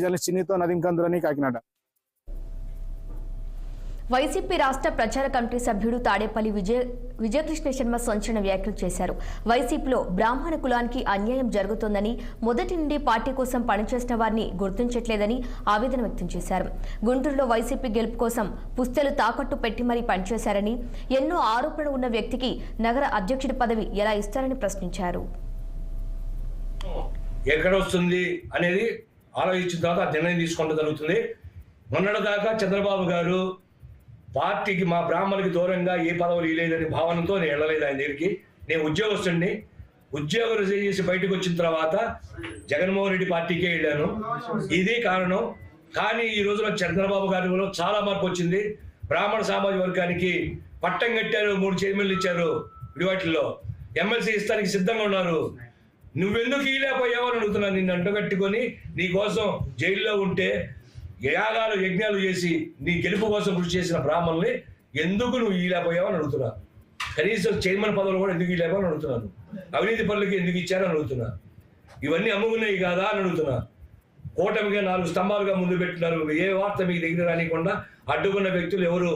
Journalist చిన్నితో నదీం కందులని, Kakinada. YCP రాష్ట్ర ప్రచార committee సభ్యుడు తాడేపల్లి విజయకృష్ణ శర్మ సంచలన వ్యాఖ్యలు చేశారు. వైసీపీలో బ్రాహ్మణ కులానికి అన్యాయం జరుగుతోందని, మొదటి నుండి పార్టీ కోసం పనిచేసిన వారిని గుర్తించట్లేదని ఆవేదన వ్యక్తం చేశారు. గుంటూరులో వైసీపీ గెలుపు కోసం పుస్తెలు తాకట్టు పెట్టి మరీ పనిచేశారని, ఎన్నో ఆరోపణలు ఉన్న వ్యక్తికి నగర అధ్యక్షుడి పదవి ఎలా ఇస్తారని ప్రశ్నించారు. ఎక్కడ వస్తుంది అనేది ఆలోచించిన తర్వాత నిర్ణయం తీసుకుంటూ జరుగుతుంది. మొన్నటిదాకా చంద్రబాబు గారు పార్టీకి మా బ్రాహ్మణులకి దూరంగా ఏ పదవులు ఇవ్వలేదని భావనతో నేను వెళ్ళలేదు ఆయన దగ్గరికి. నేను ఉద్యోగస్తుడిని, ఉద్యోగం చేసి బయటకు వచ్చిన తర్వాత జగన్మోహన్ రెడ్డి పార్టీకే వెళ్ళాను. ఇది కారణం. కానీ ఈ రోజున చంద్రబాబు గారిలో చాలా మార్పు వచ్చింది. బ్రాహ్మణ సామాజిక వర్గానికి పట్టం కట్టారు, 3 చైర్మన్లు ఇచ్చారు, విడివాటిల్లో ఎమ్మెల్సీ ఇస్తానికి సిద్ధంగా ఉన్నారు. నువ్వెందుకు ఇవ్వలేకపోయావు అని అడుగుతున్నాను. నిన్ను అంటగట్టుకొని నీ కోసం జైల్లో ఉంటే యాగాలు యజ్ఞాలు చేసి నీ గెలుపు కోసం కృషి చేసిన బ్రాహ్మణుల్ని ఎందుకు నువ్వు ఇవ్వలేకపోయావు అని అడుగుతున్నా. కనీసం చైర్మన్ పదవులు కూడా ఎందుకు ఇవ్వలేకపోని అడుగుతున్నాను. అవినీతి పనులకి ఎందుకు ఇచ్చారని అడుగుతున్నా. ఇవన్నీ అమ్ముకున్నాయి కాదా అని అడుగుతున్నా. కూటమిగా 4 స్తంభాలుగా ముందు పెట్టినారు. ఏ వార్త మీకు దగ్గర రానికుండా అడ్డుకున్న వ్యక్తులు ఎవరు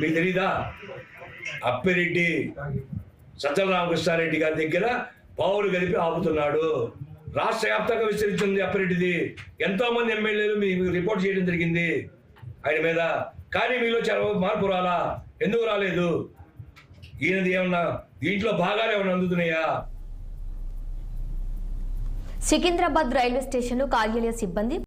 మీకు తెలీదా? అప్పిరెడ్డి, సజ్జల రామకృష్ణారెడ్డి గారి దగ్గర పావులు కలిపి ఆపుతున్నాడు. రాష్ట్ర వ్యాప్తంగా విస్తరించింది అప్పిరెడ్డిది. ఎంతో మంది ఎమ్మెల్యేలు మీకు రిపోర్ట్ చేయడం జరిగింది ఆయన మీద. కానీ మీలో చాలా మార్పు రాలా. ఎందుకు రాలేదు? ఈయనది ఏమన్నా దీంట్లో భాగాలు ఏమన్నా అందుతున్నాయా? సికింద్రాబాద్ రైల్వే స్టేషన్లో కార్యాలయ సిబ్బంది